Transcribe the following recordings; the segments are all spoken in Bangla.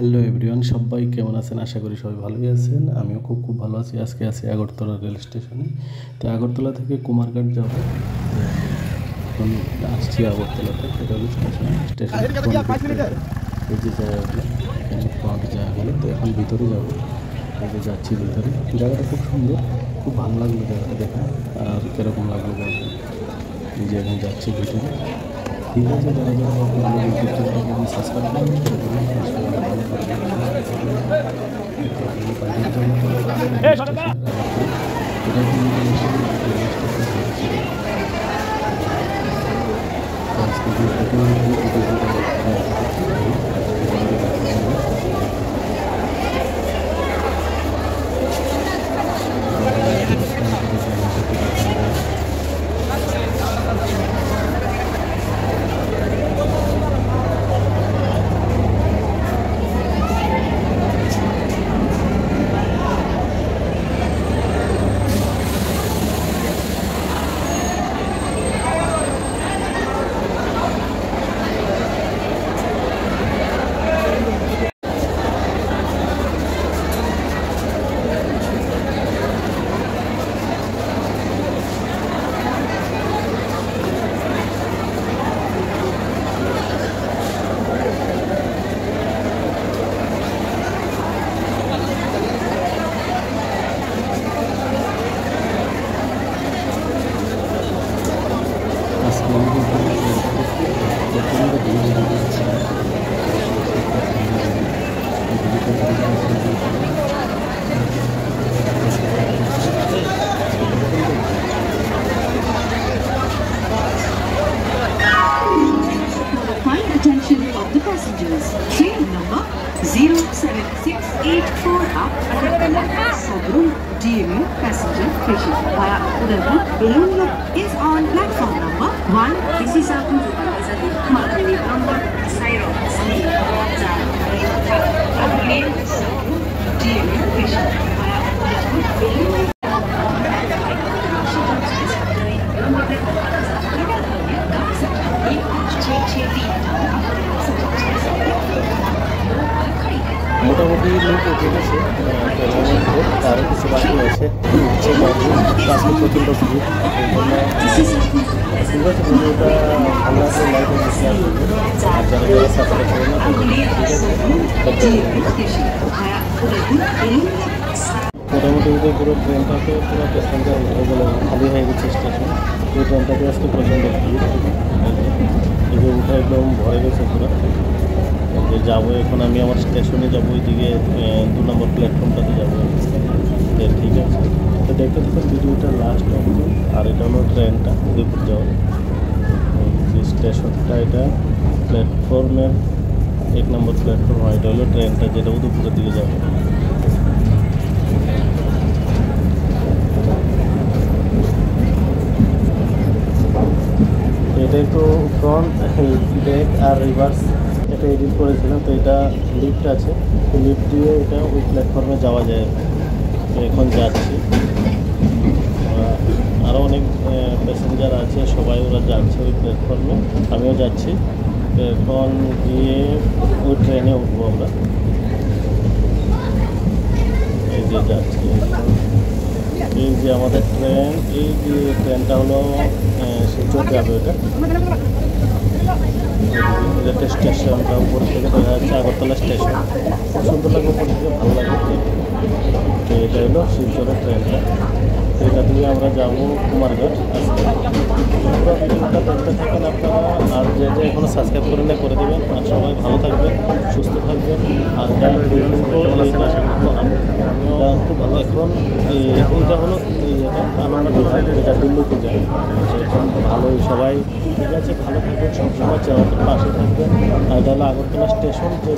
হ্যালো এভরিওয়ান, সবাই কেমন আছেন? আশা করি সবাই ভালোই আছেন। আমিও খুব ভালো আছি। আজকে আছি আগরতলা রেল স্টেশনে। তো আগরতলা থেকে কুমারঘাট যাব। এখন আসছি আগরতলাতে। এটা হলো স্টেশন এই যে জায়গাগুলো, এখানে ফ্রন্ট জায়গাগুলো। তো এখন ভিতরে যাব। এই যে যাচ্ছি ভিতরে। জায়গাটা খুব সুন্দর, খুব ভালো লাগলো জায়গাটা দেখে। আর কীরকম লাগলো বলবেন। এই যে এখন যাচ্ছি ভিতরে। ঠিক আছে, যারা যারা আমাদের ইউটিউব চ্যানেলটাকে আপনি সাবস্ক্রাইব করবেন, করে দেবেন। Train number 07684 up at Sabrool DMU passenger station via Udaipur. Balloon Loop is on platform number 1. This is our Malani number 0 DMU station via Udaipur. মোটামুটি লোক উঠে গেছে, আরও কিছু বাকি আছে। আজকে প্রচণ্ড ভিড়, ঠিক আছে। ভিডিওটা ভালো আছে, লাইক আর শেয়ার করবেন। আর যারা যারা সাবস্ক্রাইব করেন না, মোটামুটি পুরো ট্রেনটাকে পুরো প্যাসেঞ্জার খালি হয়ে গেছে স্টেশন। এই ট্রেনটাকে আজকে প্রচণ্ড ভিড়, এই যে উঠে একদম ভরে গেছে পুরো। যাবো এখন আমি আমার স্টেশনে যাবো, ওইদিকে 2 নম্বর প্ল্যাটফর্মটাতে যাবো। ঠিক আছে, তো দেখতে থাকুন ভিডিওটা লাস্ট অবধি। আর এটা হলো ট্রেনটা উদয়পুর যাওয়ার যে স্টেশনটা, এটা প্ল্যাটফর্মের 1 নম্বর প্ল্যাটফর্ম। এটা হলো ট্রেনটা যেটা উদয়পুরের দিকে যাবে। এটা একটু ফ্রন্ট ব্যাক আর রিভার্স এটা এডিট করেছিলাম। তো এটা লিফট আছে, তো লিফট দিয়ে এটা ওই প্ল্যাটফর্মে যাওয়া যায়। তো এখন যাচ্ছি, আরও অনেক প্যাসেঞ্জার আছে, সবাই ওরা যাচ্ছে ওই প্ল্যাটফর্মে, আমিও যাচ্ছি। তো এখন গিয়ে ওই ট্রেনে উঠবো আমরা। এই যে যাচ্ছি, এই যে আমাদের ট্রেন, এই যে ট্রেনটা হলো শিলচর যাবে। এটা স্টেশনটা উপর থেকে দেখা যাচ্ছে আগরতলা স্টেশন, খুব সুন্দর লাগে, উপর থেকে ভালো লাগে। তো এটা হলো শিলচরের ট্রেনটা, এটা দিয়ে আমরা যাবো কুমারঘাট। পুরো ভিডিওটা দেখতে থাকেন আপনারা। আর যে যে এখনও সাবস্ক্রাইব করে দেবেন। আর সবাই ভালো থাকবেন, সুস্থ থাকবেন। আর খুব ভালো। এখন এইটা হলো আনন্দ বিহার, যেটা দিল্লিতে যায়। এখন ভালোই সবাই, ঠিক আছে, ভালো থাকবেন, সবসময় চ্যানেলটার পাশে থাকবেন। আর এটা হলো আগরতলা স্টেশন, যে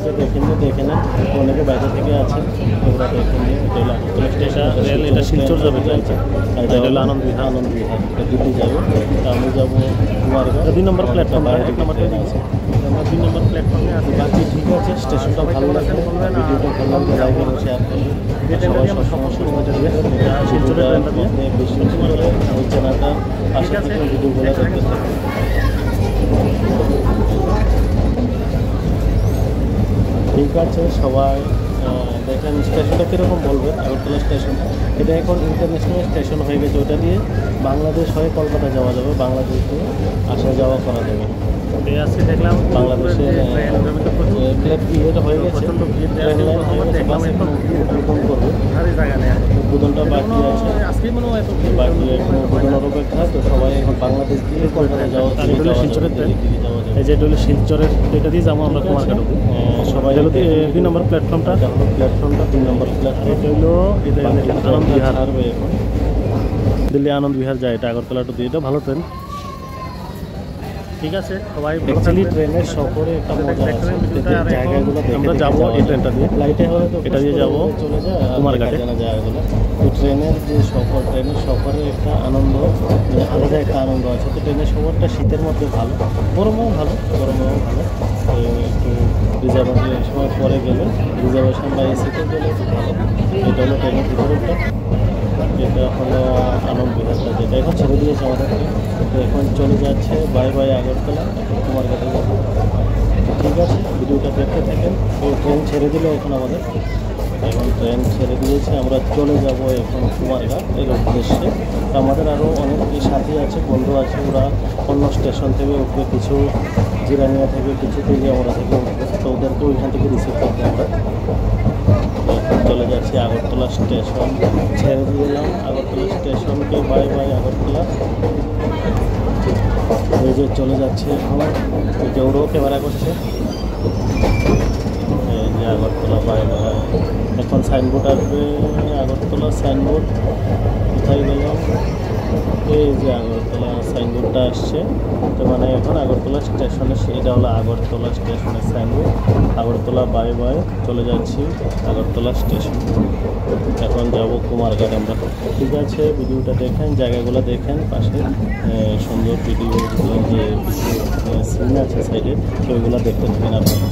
দেখে নেন। অনেকে বাইরে থেকে আছেন, ওরা দেখে নিন। এটা হলো আগরতলা স্টেশন রেল, এটা শিলচর যাবে। আর এটা হলো আনন্দ বিহার, এটা দিল্লি যাবে। আমি যাবো কুমারঘাট 2 নম্বর প্ল্যাটফর্ম। 1 নম্বর ট্রেন আছে, আমরা 2 নম্বর প্ল্যাটফর্মে আছি। বাকি ঠিক আছে, স্টেশনটা ভালো লাগবে, ভিডিওটা ভালো লাগবে, লাইক এবং শেয়ার করবেন। সবাই সবসময় শুরু হয়ে যাবে শিলচরের ট্রেনটা দিয়ে বেশি করে ওই চ্যানেলটা পাশে থেকে ভিডিওগুলো দেখতে থাকবেন। ঠিক আছে সবাই দেখেন স্টেশনটা কীরকম বলবেন আগরতলা স্টেশন। এটা এখন ইন্টারন্যাশনাল স্টেশন হয়ে গেছে, ওটা দিয়ে বাংলাদেশ হয়ে কলকাতা যাওয়া যাবে, বাংলাদেশ দিয়ে আসা যাওয়া করা যাবে। আজকে দেখলাম বাংলাদেশের প্লেট ইয়েটা হয়ে গেছে, ট্রেন লাইন হয়ে গেছে, বাস এখন উদ্বোধন করবে। উদ্বোধনটা বাকি আছে, বাকি এখন উদ্বোধনের অপেক্ষা। তো সবাই এখন বাংলাদেশ দিয়ে কলকাতা যাওয়া শিলচরের ট্রেন, দিল্লি যাওয়া যাবে। এই যে এটা হলো শিলচরের, এটা দিয়ে যাবো আমরা কুমারঘাট অবধি। সবাই এটা হলো 2 নম্বর প্ল্যাটফর্মটা, এটা হলো প্ল্যাটফর্মটা 2 নম্বর প্ল্যাটফর্ম। এটা হলো এটা আনন্দ বিহার, ছাড়বে এখন। দিল্লি আনন্দ বিহার যায়, এটা আগরতলা টু দিয়ে। এটা ভালো ট্রেন। ঠিক আছে সবাই ভালো অ্যাকচুয়ালি থাকবেন। ট্রেনের সফরে একটা মজা আছে, জায়গাগুলো দেখে আমরা দেখে যাবো যাওয়া এই যায়। ট্রেনটা দিয়ে, ফ্লাইটে হলে তো এটা দিয়ে যাবো চলে যায় কুমারঘাটে। জানা জায়গাগুলো। তো ট্রেনের যে সফর, ট্রেনের সফরে একটা আনন্দ, আলাদা একটা আনন্দ আছে। তো ট্রেনের সফরটা শীতের মধ্যে ভালো, গরমেও ভালো, গরমেও ভালো। তো একটু রিজার্ভেশন সময় পরে গেলে, রিজার্ভেশন বা এসিতে গেলে একটু ভালো। এটা হলো ট্রেনের ভিতরেরটা, এটা হলো আনন্দ বিহারটা, যেটা এখন ছেড়ে দিয়েছে আমাদেরকে। তো এখন চলে যাচ্ছে বাই বাই আগরতলা, কুমারঘাটে যাবো। ঠিক আছে, ভিডিওটা দেখতে থাকেন। তো ট্রেন ছেড়ে দিল এখন আমাদের, এখন ট্রেন ছেড়ে দিয়েছে, আমরা চলে যাব এখন কুমারঘাট এর উদ্দেশ্যে। তো আমাদের আরও অনেক সাথী আছে, বন্ধু আছে, ওরা অন্য স্টেশন থেকে উঠবে, কিছু জিরানিয়া থেকে, কিছু তেলিয়ামোড়া থেকে উঠবে। তো ওদেরকে ওইখান থেকে রিসিভ করবো আমরা। তো এখন চলে যাচ্ছি আগরতলা স্টেশন, ছেড়ে দিয়ে এলাম আগরতলা স্টেশনকে, বাই বাই আগরতলা। এই যে চলে যাচ্ছে এখন, এই যে ওরাও ক্যামেরা করছে, এই যে আগরতলা বাই বাই। এখন সাইনবোর্ড আসবে, আগরতলা সাইনবোর্ড কোথায় গেলাম, এই যে আগরতলা সাইনবোর্ডটা আসছে। তো মানে এখন আগরতলা স্টেশনে, এটা হলো আগরতলা স্টেশনের সাইনবোর্ড। আগরতলা বাই বাই, চলে যাচ্ছি আগরতলা স্টেশন। এখন যাব কুমারঘাট আমরা। ঠিক আছে, ভিডিওটা দেখেন, জায়গাগুলো দেখেন, পাশে সুন্দর ভিডিও যে কিছু সিন আছে সাইডে, ওইগুলো দেখতে থাকেন আপনারা।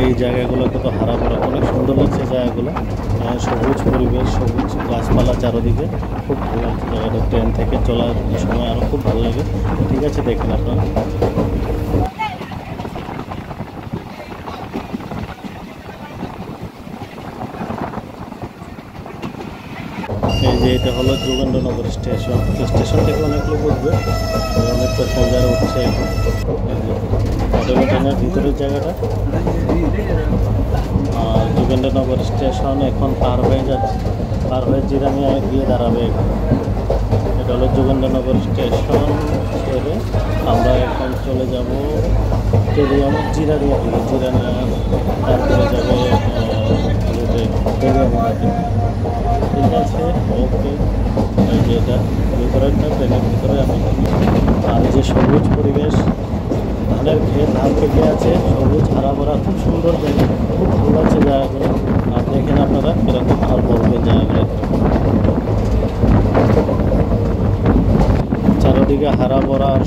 এই জায়গাগুলো কত হারা ভরা, অনেক সুন্দর লাগছে জায়গাগুলো। সবুজ পরিবেশ, সবুজ গাছপালা চারদিকে, খুব ভালো লাগছে জায়গাটা। ট্রেন থেকে চলার সময় আরও খুব ভালো লাগে। ঠিক আছে, দেখেন আপনারা। এই যে এটা হলো যোগেন্দ্রনগর স্টেশন। স্টেশন থেকে অনেক লোক উঠবে, অনেক প্যাসেঞ্জার উঠছে এখন। এই যে ট্রেনের ভিতরের জায়গাটা। আর যোগেন্দ্রনগর স্টেশন এখন পার হয়ে যাচ্ছে, পার হয়ে জিরানিয়া গিয়ে দাঁড়াবে এখন। এটা হলো যোগেন্দ্রনগর স্টেশন ছেড়ে আমরা এখন চলে যাব জিরানিয়া দিকে, জিরানিয়া, তারপরে যাবে তেলিয়ামোড়াতে। ঠিক আছে, ওকে। এই যে এটা ভিতরেরটা, ট্রেনের ভিতরে আমি। আর এই যে সবুজ পরিবেশ, ধানের ক্ষেত, ধান পেকে আছে, সবুজ হারা ভরা, খুব সুন্দর জায়গা, খুব ভালো লাগছে জায়গাগুলো। আর দেখেন আপনারা এরকম, আর বলবেন জায়গাগুলো চারদিকে হারা ভরা আর